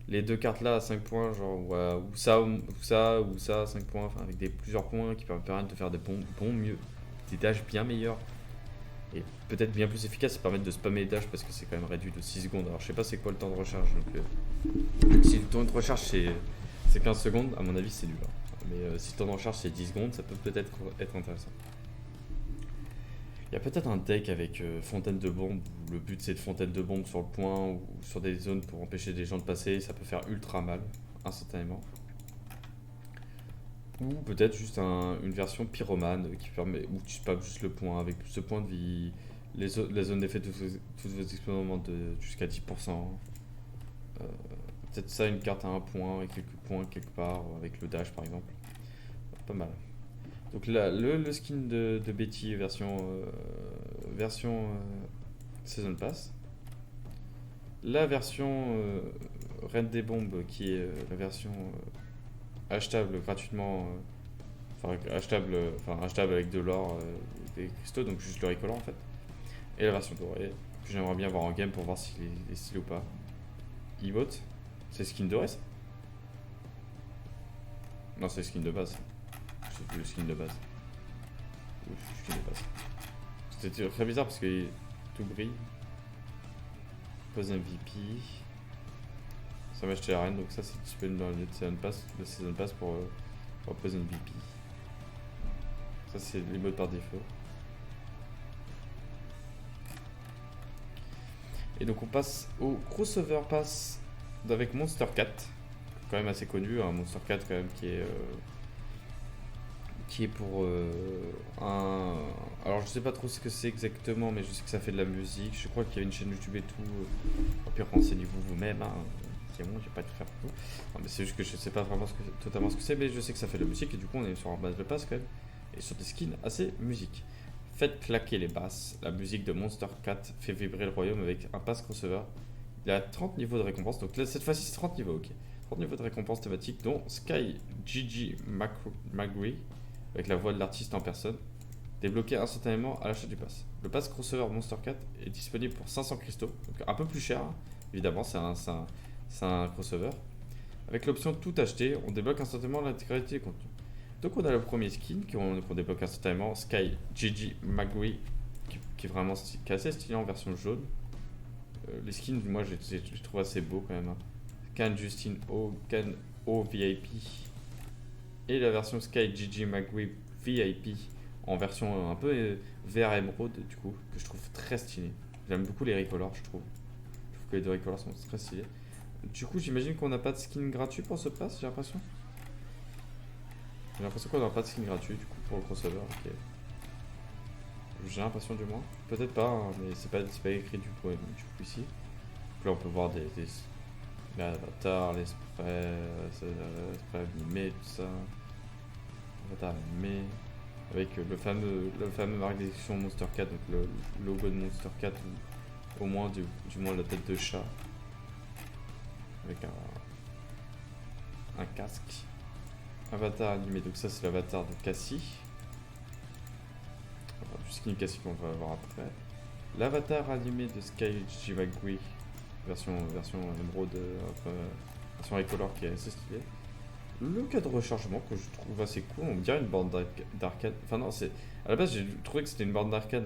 les deux cartes là à 5 points, genre ou ça, 5 points, enfin avec plusieurs points qui permettent de faire des des dashs bien meilleurs et peut-être bien plus efficaces et permettre de spammer les dashs parce que c'est quand même réduit de 6 secondes. Alors je sais pas c'est quoi le temps de recharge, donc si le temps de recharge c'est 15 secondes, à mon avis c'est nul. Mais si le temps de recharge c'est 10 secondes, ça peut peut-être être intéressant. Il y a peut-être un deck avec fontaine de bombe où le but c'est de fontaine de bombe sur le point ou sur des zones pour empêcher des gens de passer, ça peut faire ultra mal instantanément. Ou peut-être juste une version pyromane qui permet où tu spams juste le point avec plus de points de vie, les zones d'effet de toutes vos explosions augmentent jusqu'à 10%. Peut-être ça une carte à un point et quelques points quelque part avec le dash par exemple. Pas mal. Donc là, le skin de Betty version Season Pass. La version Reine des Bombes qui est la version achetable gratuitement. Achetable avec de l'or, des cristaux, donc juste le ricollant en fait. Et la version dorée que j'aimerais bien voir en game pour voir s'il est stylé ou pas. Emote. C'est skin doré ça? Non, c'est skin de base. C'est le skin de base. Oui, c'est le skin de base. C'était très bizarre parce que tout brille. Pose MVP. Ça m'a acheté la reine, donc ça c'est disponible dans le Season Pass pour Pose MVP. Ça c'est les modes par défaut. Et donc on passe au crossover pass avec Monster Cat, quand même assez connu, un Monster Cat quand même qui est pour un... Alors je sais pas trop ce que c'est exactement, mais je sais que ça fait de la musique, je crois qu'il y a une chaîne YouTube et tout, au pire renseignez-vous vous-même, hein. J'ai pas tout faire pour tout. Non, mais c'est juste que je sais pas vraiment totalement ce que c'est, mais je sais que ça fait de la musique et du coup on est sur un base de pass quand même, et sur des skins assez musique. Faites claquer les basses, la musique de Monster Cat fait vibrer le royaume avec un pass crossover. Il a 30 niveaux de récompense, donc là, cette fois-ci c'est 30 niveaux, ok. 30 niveaux de récompense thématiques, dont Sky Gigi Magri, avec la voix de l'artiste en personne, débloqué instantanément à l'achat du pass. Le pass crossover Monster Cat est disponible pour 500 cristaux, donc un peu plus cher, hein. Évidemment, c'est un crossover. Avec l'option tout acheter, on débloque instantanément l'intégralité du contenu. Donc on a le premier skin qu'on débloque instantanément, Sky Gigi Magui, qui est assez stylé en version jaune. Les skins, moi je trouve assez beau quand même, hein. Can Justin O, Can O VIP et la version Sky Gigi Magui VIP en version un peu vert émeraude, du coup, que je trouve très stylé. J'aime beaucoup les recolors, je trouve. Je trouve que les deux recolors sont très stylés. Du coup, j'imagine qu'on n'a pas de skin gratuit pour ce pass, j'ai l'impression. J'ai l'impression qu'on n'a pas de skin gratuit, du coup, pour le crossover. Ok. J'ai l'impression du moins. Peut-être pas, hein, mais c'est pas écrit du coup ici. Donc là, on peut voir l'avatar, les sprays animés, tout ça. Avatar animé. Avec le fameux marque d'édition Monster Cat, donc le logo de Monster Cat, ou au moins, du moins la tête de chat. Avec un casque. Avatar animé, donc ça c'est l'avatar de Cassie. Enfin, du skin Cassie qu'on va voir après. L'avatar animé de Sky Jimagui, version émeraude, version recolor qui est assez stylée. Le cas de rechargement que je trouve assez cool, on dirait une bande d'arcade. Enfin non, c'est à la base j'ai trouvé que c'était une bande d'arcade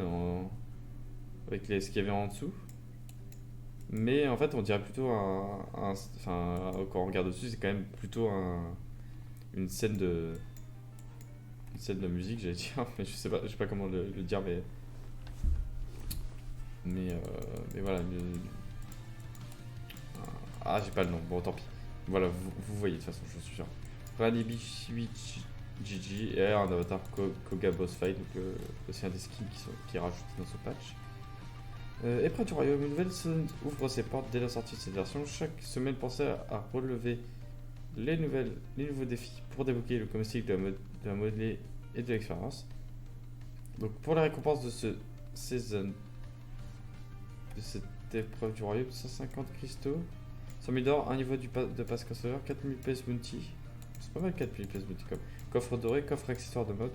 avec ce qu'il y avait en dessous. Mais en fait on dirait plutôt enfin quand on regarde dessus c'est quand même plutôt une scène de musique j'allais dire, mais je sais pas comment le dire, mais voilà. Ah, j'ai pas le nom, bon tant pis. Voilà, vous voyez de toute façon, je suis sûr. Ranibi 8 GG et un avatar Koga Boss Fight, donc aussi un des skins qui est rajouté dans ce patch. Épreuve du royaume, une nouvelle zone ouvre ses portes dès la sortie de cette version. Chaque semaine, pensez à relever les nouveaux défis pour débloquer le comestible de la monnaie et de l'expérience. Donc pour la récompense de ce season, de cette épreuve du royaume, 150 cristaux, 100 000 d'or, un niveau de pass crossover, 4000 pièces bounty. C'est pas mal 4000 pièces bounty comme. Coffre doré, coffre accessoire de mode,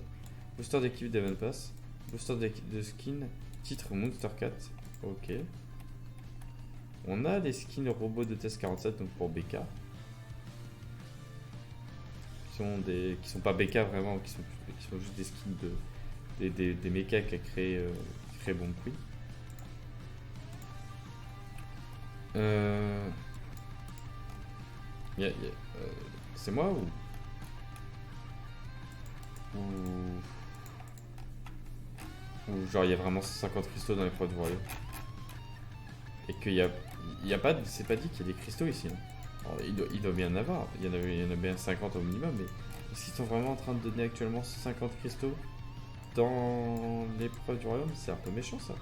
booster d'équipe d'Event Pass, booster de skin, titre Monster Cat. Ok. On a les skins robots de test 47, donc pour BK. Qui sont pas BK vraiment, qui sont juste des skins des mechas qu'a créé Bon Queen. C'est moi ou genre il y a vraiment 150 cristaux dans les proies du royaume et qu'il y a pas, c'est pas dit qu'il y a des cristaux ici. Hein. Alors, il doit bien en avoir, il y en a bien 50 au minimum, mais est-ce qu'ils sont vraiment en train de donner actuellement 150 cristaux dans l'épreuve du royaume? C'est un peu méchant ça.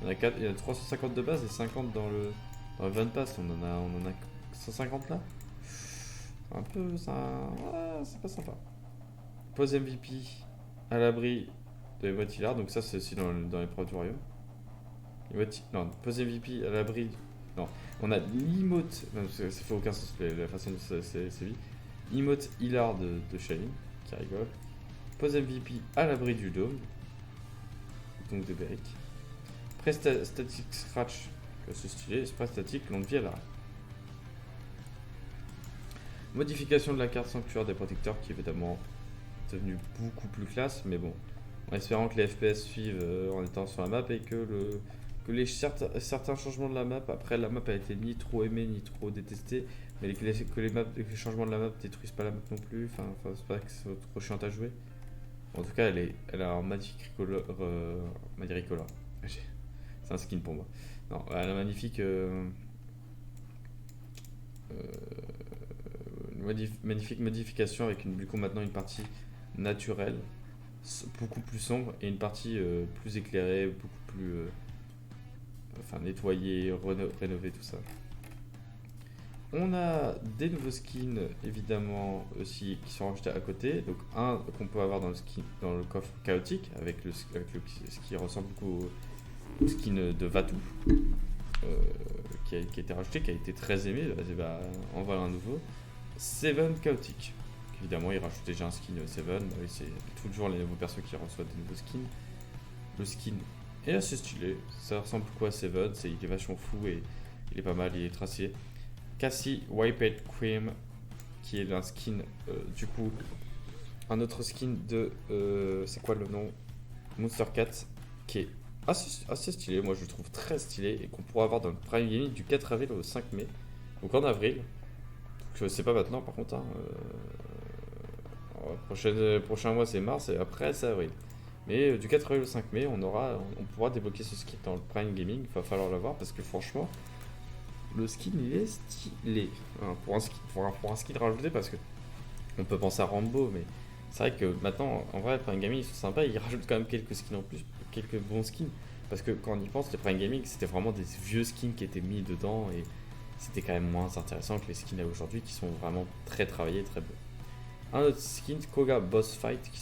Il y a 350 de base et 50 dans le Van Pass, on en a 150 là. Un peu ça. Ouais, c'est pas sympa. Pose MVP à l'abri de Watillard, donc ça c'est aussi dans l'épreuve du royaume. Non, pose MVP à l'abri. Non, on a l'emote. Ça fait aucun sens la façon dont c'est dit. Emote Hillard de Shaolin, qui rigole. Pose MVP à l'abri du dôme, donc de Beric. Static Scratch, c'est stylé. Spray statique, longue vie à l'arrêt. Modification de la carte sanctuaire des protecteurs qui est évidemment devenue beaucoup plus classe, mais bon, en espérant que les FPS suivent en étant sur la map et que certains changements de la map, après la map a été ni trop aimée ni trop détestée, mais que les changements de la map détruisent pas la map non plus, enfin c'est pas que c'est trop chiant à jouer. En tout cas elle a un magnifique recolor. C'est un skin pour moi. Non, elle a un magnifique magnifique modification avec du coup maintenant une partie naturelle, beaucoup plus sombre, et une partie plus éclairée, beaucoup plus nettoyée, rénovée, tout ça. On a des nouveaux skins évidemment aussi qui sont rajoutés à côté. Donc un qu'on peut avoir dans le coffre chaotique avec ce qui ressemble beaucoup au skin de Vatou. Qui a été rajouté, qui a été très aimé. En voilà un nouveau. Seven Chaotique. Évidemment, il rajoute déjà un skin Seven. Bah oui, c'est toujours les nouveaux persos qui reçoivent des nouveaux skins. Le skin est assez stylé. Ça ressemble beaucoup à Seven. Il est vachement fou et il est pas mal. Il est tracé. Cassie Whitehead Cream, qui est un skin du coup. Un autre skin de. C'est quoi le nom? Monster Cat, qui est assez stylé, moi je le trouve très stylé et qu'on pourra avoir dans le Prime Gaming du 4 avril au 5 mai. Donc en avril. Donc c'est pas maintenant par contre. Hein. Prochain mois c'est mars et après c'est avril. Mais du 4 avril au 5 mai, on pourra débloquer ce skin dans le Prime Gaming. Il va falloir l'avoir parce que franchement, le skin il est stylé. Hein, pour un skin rajouté, parce que on peut penser à Rambo, mais c'est vrai que maintenant, en vrai, Prime Gaming ils sont sympas. Ils rajoutent quand même quelques skins en plus, quelques bons skins. Parce que quand on y pense, les Prime Gaming c'était vraiment des vieux skins qui étaient mis dedans et c'était quand même moins intéressant que les skins aujourd'hui qui sont vraiment très travaillés, très beaux. Un autre skin, Koga Boss Fight, qui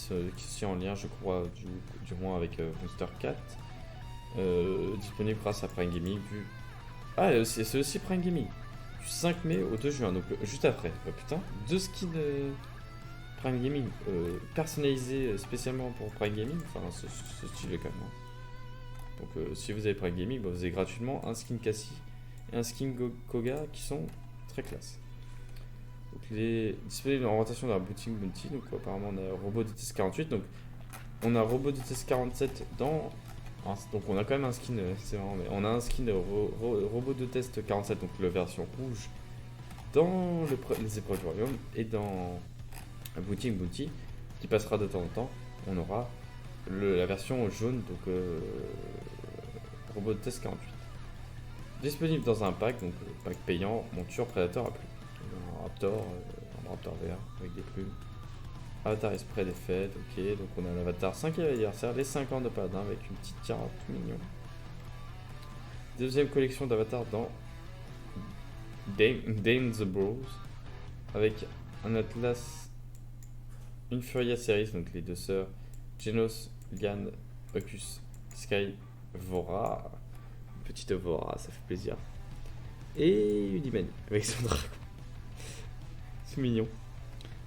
est en lien, je crois, du moins avec Monster 4. Disponible grâce à Prime Gaming. Ah, c'est aussi Prime Gaming. Du 5 mai au 2 juin, donc juste après. Oh, putain, deux skins Prime Gaming personnalisés spécialement pour Prime Gaming. Enfin, c'est stylé quand même. Hein. Donc, si vous avez Prime Gaming, bah, vous avez gratuitement un skin Cassie et un skin Koga qui sont très classe. Donc les disponibles en rotation dans la boutique Bounty. Donc apparemment on a Robot de Test 48. Donc on a Robot de Test 47 dans. Donc on a quand même un skin, c'est marrant, mais on a un skin de Robot de Test 47, donc la version rouge, dans les épreuves du royaume. Et dans la boutique Bounty, qui passera de temps en temps, on aura la version jaune, donc Robot de Test 48. Disponible dans un pack, donc pack payant, monture Predator à plumes. Un raptor vert avec des plumes. Avatar Esprit des fêtes, ok. Donc on a l'avatar 5e anniversaire, les 5 ans de Paladin avec une petite carotte mignon. Deuxième collection d'avatar dans Dame the Bros. Avec un atlas, une Furia Series, donc les deux sœurs, Genos, Lian, Ocus, Sky, Vora. Petite Vora, ça fait plaisir. Et une Imani avec son dragon. C'est mignon.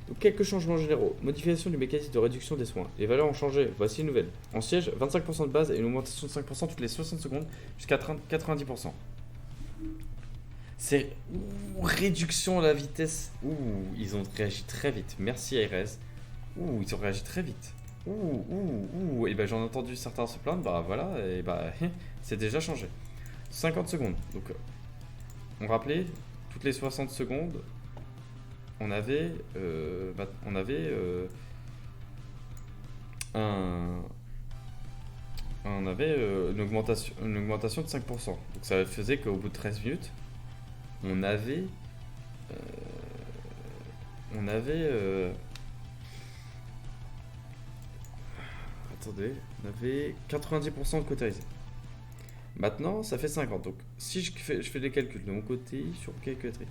Donc quelques changements généraux. Modification du mécanisme de réduction des soins. Les valeurs ont changé. Voici une nouvelle. En siège, 25% de base et une augmentation de 5% toutes les 60 secondes jusqu'à 90%. C'est réduction de la vitesse. Ils ont réagi très vite. Merci Ares. Ils ont réagi très vite. Et ben j'en ai entendu certains se plaindre. Bah voilà, et bah c'est déjà changé. 50 secondes. Donc on rappelait toutes les 60 secondes. On avait une augmentation de 5%. Donc ça faisait qu'au bout de 13 minutes, on avait attendez, on avait 90% de cautérisé. Maintenant, ça fait 50. Donc si je fais des calculs de mon côté sur calculatrice,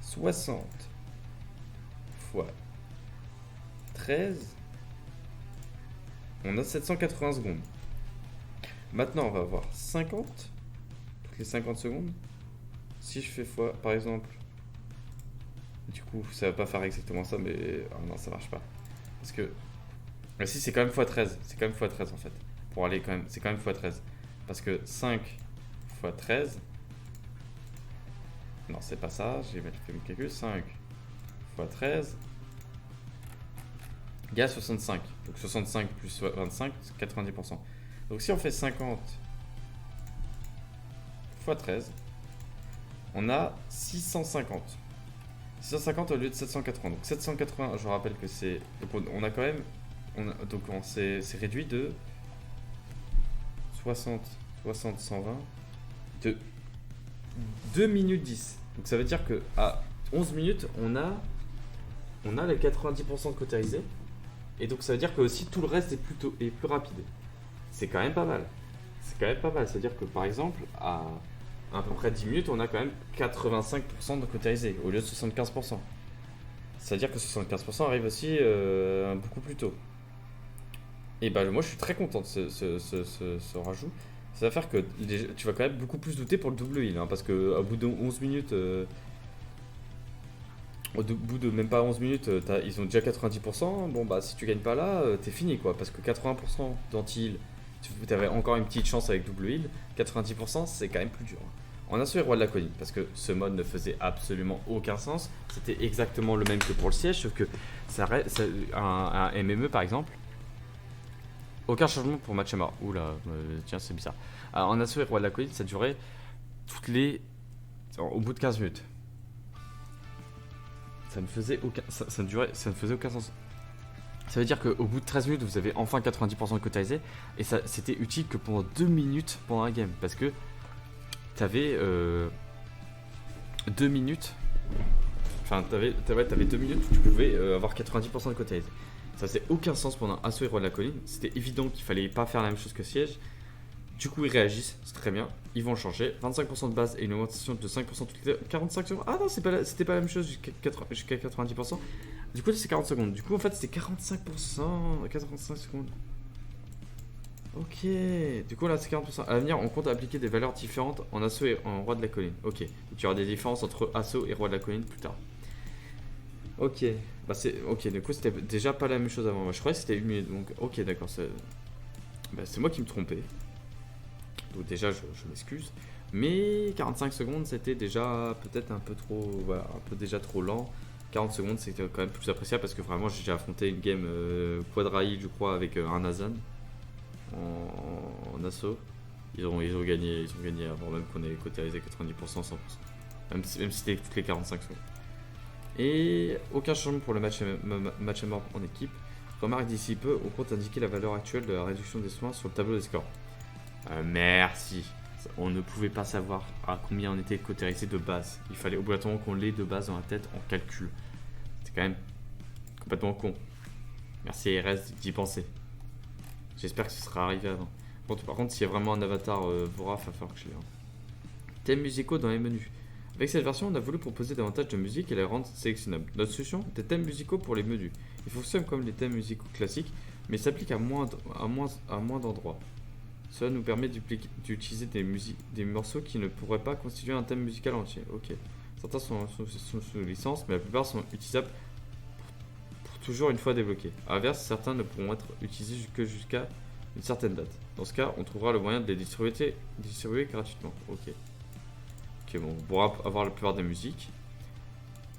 60 fois 13, on a 780 secondes. Maintenant, on va avoir 50, toutes les 50 secondes. Si je fais fois, par exemple, du coup, ça va pas faire exactement ça, mais non, ça marche pas. Parce que, si, c'est quand même fois 13. C'est quand même fois 13 en fait. Pour aller quand même, c'est quand même fois 13. Parce que 5 fois 13, non, c'est pas ça, j'ai fait mon calcul. 5 fois 13 égale 65. Donc 65 plus 25, c'est 90%. Donc si on fait 50 fois 13, on a 650. 650 au lieu de 780. Donc 780, je rappelle que c'est... Donc on a quand même... Donc c'est réduit de 60, 120, de 2 minutes 10. Donc ça veut dire que à 11 minutes, on a les 90% de cautérisé. Et donc ça veut dire que aussi tout le reste est plus rapide. C'est quand même pas mal. C'est-à-dire que par exemple, à peu près 10 minutes, on a quand même 85% de cautérisé au lieu de 75%. C'est-à-dire que 75% arrive aussi beaucoup plus tôt. Et bah moi je suis très content de ce rajout. Ça va faire que tu vas quand même beaucoup plus douter pour le double heal. Hein, parce qu'au bout de 11 minutes, au bout de même pas 11 minutes, ils ont déjà 90%. Bon bah si tu gagnes pas là, t'es fini quoi. Parce que 80% d'anti-heal, tu avais encore une petite chance avec double heal. 90% c'est quand même plus dur. On a sauvé Roi de Laconie parce que ce mode ne faisait absolument aucun sens. C'était exactement le même que pour le siège, sauf que un MME par exemple. Aucun changement pour match à mort. Oula, tiens, c'est bizarre. Alors, on a sauvé Roi de la Colline, ça durait au bout de 15 minutes. Ça ne faisait aucun sens. Ça veut dire qu'au bout de 13 minutes, vous avez enfin 90% de cauterisé. Et ça, c'était utile que pendant 2 minutes pendant la game. Parce que t'avais 2 minutes. Enfin, t'avais 2 minutes où tu pouvais avoir 90% de cauterisé. Ça faisait aucun sens pendant Assaut et Roi de la Colline. C'était évident qu'il fallait pas faire la même chose que Siège. Du coup, ils réagissent, c'est très bien. Ils vont changer. 25% de base et une augmentation de 5% toutes les 45 secondes. Ah non, c'était pas la même chose jusqu'à 90%. Du coup, c'est 40 secondes. Du coup, en fait, c'était 45%. 85 secondes. Ok. Du coup, là, c'est 40%. À l'avenir, on compte appliquer des valeurs différentes en Assaut et en Roi de la Colline. Ok. Donc, il y aura des différences entre Assaut et Roi de la Colline plus tard. Ok. Bah, ok, du coup, c'était déjà pas la même chose avant. Moi, je croyais que c'était 1 minute. Donc, ok, d'accord. C'est moi qui me trompais. Donc déjà, je m'excuse. Mais 45 secondes, c'était déjà peut-être un peu trop... Voilà, un peu déjà trop lent. 40 secondes, c'était quand même plus appréciable parce que vraiment, j'ai déjà affronté une game Quadrail, je crois, avec un Azan en assaut. Ils ont gagné avant même qu'on ait cautérisé 90%, 100%. Même si c'était toutes les 45 secondes. Et aucun changement pour le match à mort en équipe. Remarque d'ici peu, on compte indiquer la valeur actuelle de la réduction des soins sur le tableau des scores. Merci. On ne pouvait pas savoir à combien on était cautérisé de base. Il fallait obligatoirement qu'on l'ait de base dans la tête en calcul. C'est quand même complètement con. Merci RS d'y penser. J'espère que ce sera arrivé avant. Bon, par contre, s'il y a vraiment un avatar Vora, il va falloir que je l'ai. Thèmes musicaux dans les menus. Avec cette version, on a voulu proposer davantage de musique et les rendre sélectionnables. Notre solution, des thèmes musicaux pour les menus. Ils fonctionnent comme les thèmes musicaux classiques, mais s'appliquent à moins d'endroits. Cela nous permet d'utiliser des morceaux qui ne pourraient pas constituer un thème musical entier. Ok. Certains sont sous licence, mais la plupart sont utilisables pour toujours une fois débloqués. A l'inverse, certains ne pourront être utilisés que jusqu'à une certaine date. Dans ce cas, on trouvera le moyen de les distribuer gratuitement. Ok. Ok, bon, on pourra avoir la plupart des musiques.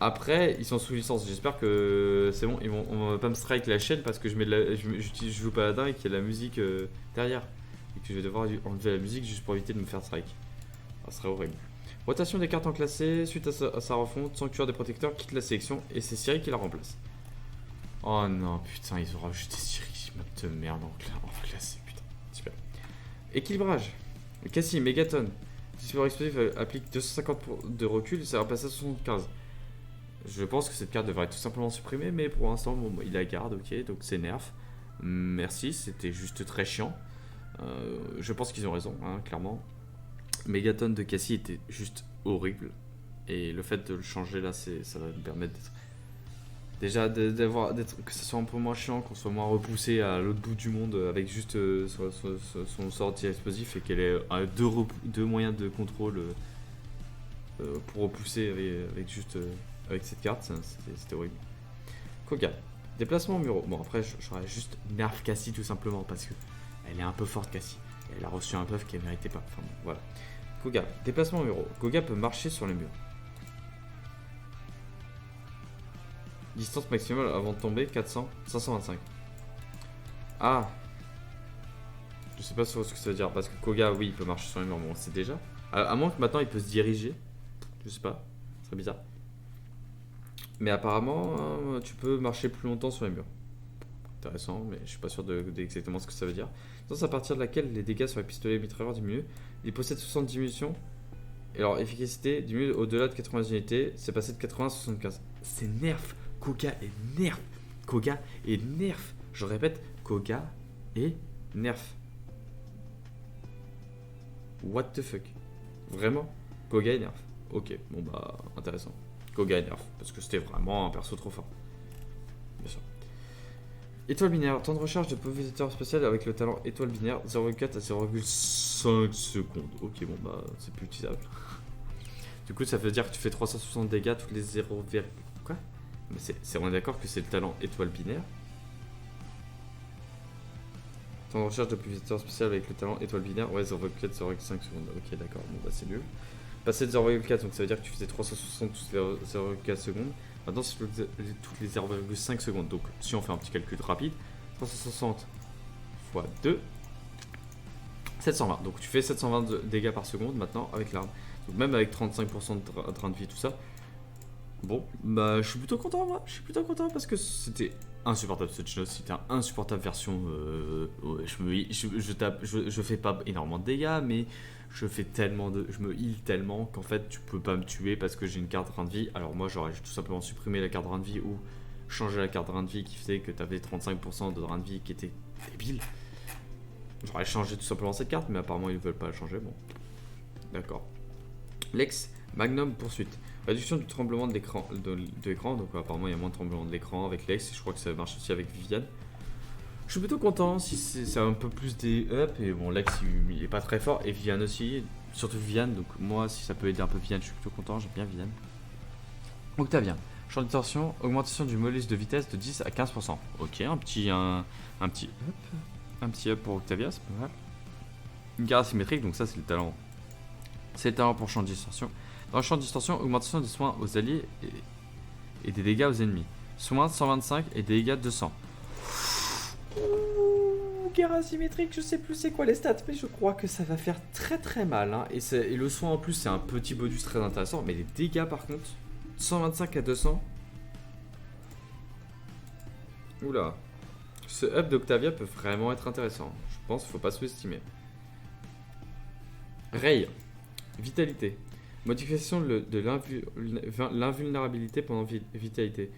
Après, ils sont sous licence. J'espère que c'est bon. On va pas me strike la chaîne parce que je joue Paladin et qu'il y a la musique derrière. Et que je vais devoir enlever la musique juste pour éviter de me faire strike. Ça serait horrible. Rotation des cartes enclassées. Suite à sa refonte, Sanctuaire des protecteurs quitte la sélection et c'est Ciri qui la remplace. Oh non, putain, ils ont rajouté Ciri. De merde en classé, putain. Super. Équilibrage. Cassie, Mégaton. Discours explosif applique 250 de recul et ça va passer à 75. Je pense que cette carte devrait être tout simplement supprimée, mais pour l'instant, bon, il la garde, ok, donc c'est nerf. Merci, c'était juste très chiant. Je pense qu'ils ont raison, hein, clairement. Megaton de Cassie était juste horrible. Et le fait de le changer là, ça va nous permettre d'être. Déjà, que ce soit un peu moins chiant, qu'on soit moins repoussé à l'autre bout du monde avec juste son sort explosif et qu'elle ait deux moyens de contrôle pour repousser avec cette carte, c'était horrible. Koga, déplacement muraux. Bon, après, j'aurais juste nerf Cassie tout simplement parce que elle est un peu forte, Cassie. Elle a reçu un buff qu'elle méritait pas. Enfin bon, voilà. Koga, déplacement muraux. Koga peut marcher sur les murs. Distance maximale avant de tomber, 525. Ah. Je sais pas ce que ça veut dire, parce que Koga, oui, il peut marcher sur les murs, bon, on sait déjà. À moins que maintenant, il peut se diriger. Je sais pas, ce serait bizarre. Mais apparemment, tu peux marcher plus longtemps sur les murs. Intéressant, mais je suis pas sûr d'exactement ce que ça veut dire. Distance à partir de laquelle les dégâts sur les pistolets mitrailleurs diminuent. Il possède 70 munitions. Et leur efficacité diminue au-delà de 80 unités. C'est passé de 80 à 75. C'est nerf. Koga est nerf. Koga est nerf. Je répète, Koga est nerf. What the fuck? Vraiment? Koga est nerf. Ok, bon bah, intéressant. Koga est nerf, parce que c'était vraiment un perso trop fort. Bien sûr. Étoile binaire, temps de recharge de pulvérisateur spécial avec le talent étoile binaire, 0,4 à 0,5 secondes. Ok, bon bah, c'est plus utilisable. Du coup, ça veut dire que tu fais 360 dégâts toutes les 0, quoi? Mais on est d'accord que c'est le talent étoile binaire. Temps de recherche de pulvérisateur spécial avec le talent étoile binaire, ouais, 0,4, 0,5 secondes. Ok, d'accord, bon bah c'est nul. Passer de 0,4, donc ça veut dire que tu faisais 360 toutes les 0,4 secondes. Maintenant, c'est toutes les 0,5 secondes. Donc, si on fait un petit calcul rapide, 360 x 2, 720. Donc, tu fais 720 dégâts par seconde maintenant avec l'arme. Donc, même avec 35% de train de vie, tout ça. Bon, bah, je suis plutôt content, moi. Je suis plutôt content parce que c'était insupportable ce Genos, c'était un insupportable version. Ouais, je fais pas énormément de dégâts, mais je me heal tellement qu'en fait tu peux pas me tuer parce que j'ai une carte de rein de vie. Alors moi j'aurais tout simplement supprimé la carte de rein de vie ou changé la carte de rein de vie qui faisait que tu avais 35% de rein de vie qui était débile. J'aurais changé tout simplement cette carte, mais apparemment ils veulent pas la changer. Bon, d'accord. Lex, Magnum poursuite. Réduction du tremblement de l'écran, donc apparemment il y a moins de tremblement de l'écran avec Lex, et je crois que ça marche aussi avec Viviane. Je suis plutôt content si c'est un peu plus des up, et bon Lex il est pas très fort, et Viviane aussi, surtout Viviane, donc moi si ça peut aider un peu Viviane, je suis plutôt content, j'aime bien Viviane. Octavien, champ de torsion, augmentation du molus de vitesse de 10 à 15%. Ok, un petit up pour Octavia, c'est pas mal. Une garde asymétrique, donc ça c'est le talent. C'est le talent pour champ de distorsion. Dans le champ de distorsion, augmentation des soins aux alliés et des dégâts aux ennemis. Soins 125 et des dégâts 200. Ouh, guerre asymétrique, je sais plus c'est quoi les stats, mais je crois que ça va faire très très mal. Hein. Et le soin en plus, c'est un petit bonus très intéressant, mais les dégâts par contre, 125 à 200. Oula. Ce up d'Octavia peut vraiment être intéressant. Je pense qu'il ne faut pas sous-estimer. Ray. Vitalité. Modification de l'invulnérabilité pendant vitalité.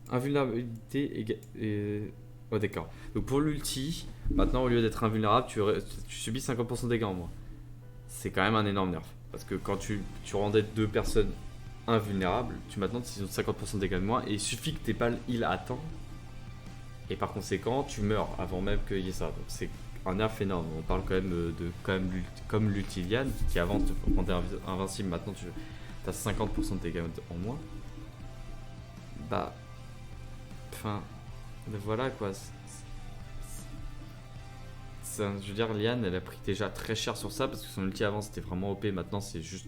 Invulnérabilité oh d'accord. Donc pour l'ulti, maintenant au lieu d'être invulnérable, tu subis 50% de dégâts en moins. C'est quand même un énorme nerf. Parce que quand tu rendais deux personnes invulnérables, maintenant ils ont 50% de dégâts de moins et il suffit que tu n'aies pas le heal à temps. Et par conséquent, tu meurs avant même qu'il y ait ça. Donc c'est un nerf énorme. On parle quand même comme l'Utilian qui avant te rendait invincible, maintenant tu as 50% de dégâts en moins. Bah. Enfin. Voilà quoi. Je veux dire, Liane elle a pris déjà très cher sur ça parce que son ulti avant c'était vraiment OP. Maintenant c'est juste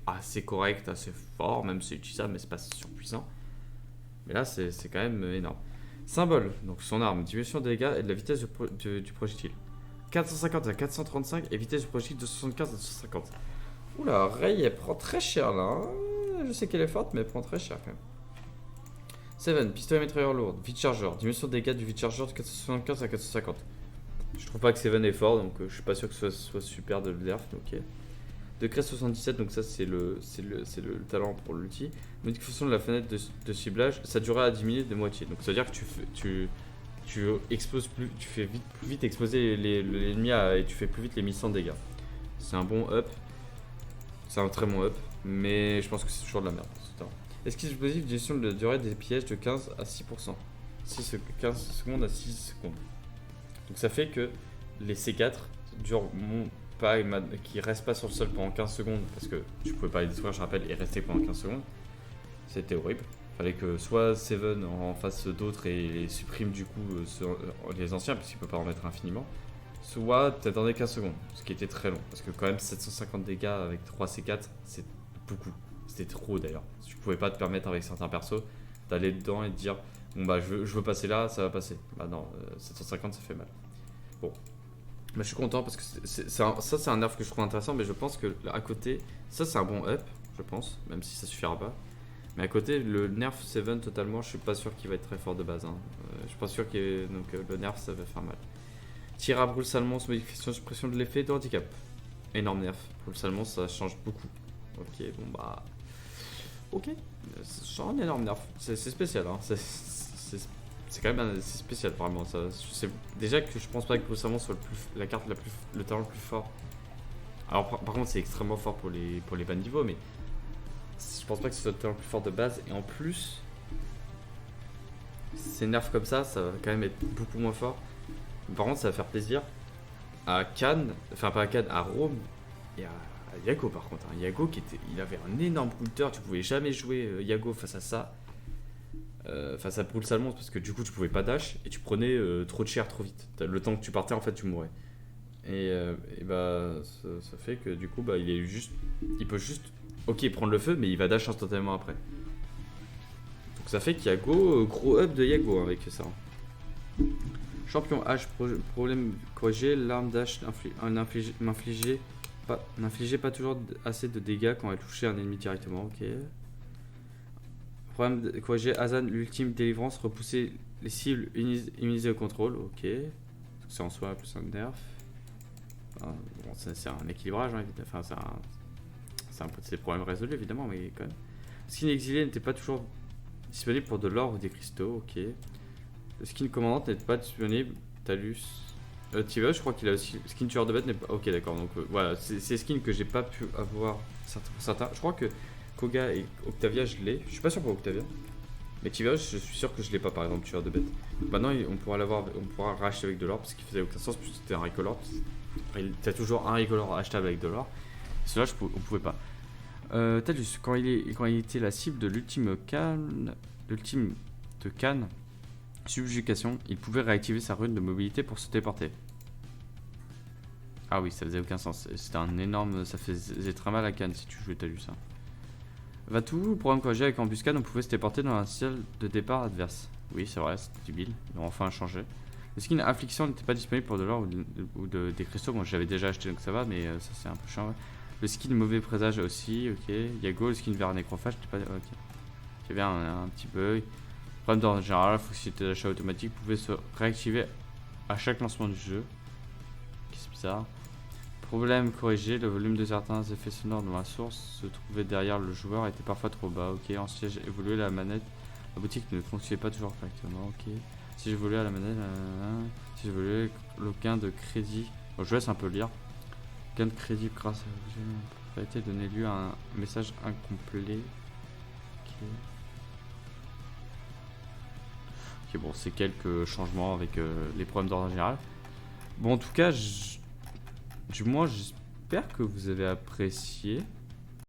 assez correct, assez fort, même si c'est utilisable, mais c'est pas surpuissant. Mais là c'est quand même énorme. Symbole, donc son arme, diminution des dégâts et de la vitesse du projectile. 450 à 435 et vitesse du projectile de 75 à 250. Oula, Ray elle prend très cher là. Je sais qu'elle est forte, mais elle prend très cher quand même. Seven, pistolet mitrailleur lourd, vide chargeur, diminution de dégâts du vide chargeur de 475 à 450. Je trouve pas que Seven est fort, donc je suis pas sûr que ce soit super de le nerf, ok. Degré 77, donc ça c'est le talent pour l'ulti. Modification de la fenêtre de ciblage, sa durée a diminué de moitié. Donc ça veut dire que tu exploses plus, tu fais plus vite exploser l'ennemi et tu fais plus vite les mises sans dégâts. C'est un bon up, c'est un très bon up, mais je pense que c'est toujours de la merde. Esquive explosive, gestion de la durée des pièges de 15 à 6%. 15 secondes à 6 secondes. Donc ça fait que les C4 durent qui restent pas sur le sol pendant 15 secondes parce que tu pouvais pas les détruire, je rappelle, et rester pendant 15 secondes. C'était horrible. Fallait que soit Seven en fasse d'autres et les supprime du coup les anciens parce qu'il peut pas en mettre infiniment, soit t'attendais 15 secondes, ce qui était très long parce que quand même 750 dégâts avec 3 C4 c'est beaucoup. C'était trop d'ailleurs. Tu pouvais pas te permettre avec certains persos d'aller dedans et te dire bon bah je veux passer là, ça va passer. Bah non, 750 ça fait mal. Bon. Bah, je suis content parce que ça c'est un nerf que je trouve intéressant, mais je pense que à côté, ça c'est un bon up, je pense, même si ça suffira pas. Mais à côté, le nerf Seven totalement, je suis pas sûr qu'il va être très fort de base. Hein. Je suis pas sûr que donc le nerf ça va faire mal. Tir à brûle salmon, modification suppression de l'effet de handicap. Énorme nerf. Brûle salmon, ça change beaucoup. Ok, bon bah. Ok, c'est un énorme nerf. C'est spécial, hein. C'est quand même c'est spécial vraiment. Déjà que je pense pas que brûle salmon soit la carte le talent le plus fort. Alors par contre c'est extrêmement fort pour les bas niveaux, mais je pense pas que ce soit le talent le plus fort de base. Et en plus, ces nerfs comme ça va quand même être beaucoup moins fort. Par contre ça va faire plaisir à Cannes, enfin pas à Cannes, à Rome et à Yago par contre. Hein. Yago il avait un énorme coulter, tu pouvais jamais jouer Yago face à ça. Face à Brûle Salmon parce que du coup tu pouvais pas dash et tu prenais trop de cher trop vite. Le temps que tu partais en fait tu mourais. Et bah ça fait que du coup bah il peut juste prendre le feu mais il va dash instantanément après. Donc ça fait qu'Yago, gros up de Yago avec ça. Champion H, problème corrigé, l'arme dash n'infligeait pas toujours assez de dégâts quand elle touchait un ennemi directement, ok. Problème corrigé, Azan, l'ultime délivrance, repousser Les cibles immunisées au contrôle, ok. C'est en soi plus un nerf. Bon, c'est un équilibrage, hein, évidemment. Enfin, c'est des problèmes résolus, évidemment, mais quand même. Le skin exilé n'était pas toujours disponible pour de l'or ou des cristaux, ok. Le skin commandant n'est pas disponible. Talus. Tiva, je crois qu'il a aussi. Skin tueur de bête n'est pas. Ok, d'accord. Donc voilà, c'est skins que j'ai pas pu avoir pour certains. Je crois que Koga et Octavia, je l'ai. Je suis pas sûr pour Octavia. Mais Tiva, je suis sûr que je l'ai pas, par exemple, tueur de bête. Maintenant, on pourra l'avoir, on pourra le racheter avec de l'or parce qu'il faisait aucun sens puisque c'était un recolor. T'as toujours un recolor achetable avec de l'or. Cela, on pouvait pas. Talus, quand il était la cible de l'ultime de Cannes, subjugation, il pouvait réactiver sa rune de mobilité pour se téléporter. Ah oui, ça faisait aucun sens. C'était un énorme. Ça faisait très mal à Cannes si tu jouais Talus. Hein. Vatou, programme corrigé avec embuscade, on pouvait se téléporter dans un ciel de départ adverse. Oui, c'est vrai, c'était débile. Ils ont enfin changé. Le skin affliction n'était pas disponible pour de l'or ou des cristaux. Bon, j'avais déjà acheté donc ça va, mais ça c'est un peu chiant. Ouais. Le skin mauvais présage aussi, ok. Yago, le skin vers nécrophage, n'était pas. Ok. Il y avait un petit bug. Problème d'ordre général, fonctionnalité d'achat automatique pouvait se réactiver à chaque lancement du jeu. C'est bizarre. Problème corrigé, le volume de certains effets sonores dans la source se trouvait derrière le joueur était parfois trop bas. Ok, en siège évolué, la manette, la boutique ne fonctionnait pas toujours correctement. Ok, si j'évoluais à la manette, si j'évoluais, le gain de crédit. Bon, je laisse un peu lire. Gain de crédit grâce à été donné lieu à un message incomplet. Ok. Ok, bon, c'est quelques changements avec les problèmes d'ordre général. Bon, en tout cas, du moins, j'espère que vous avez apprécié.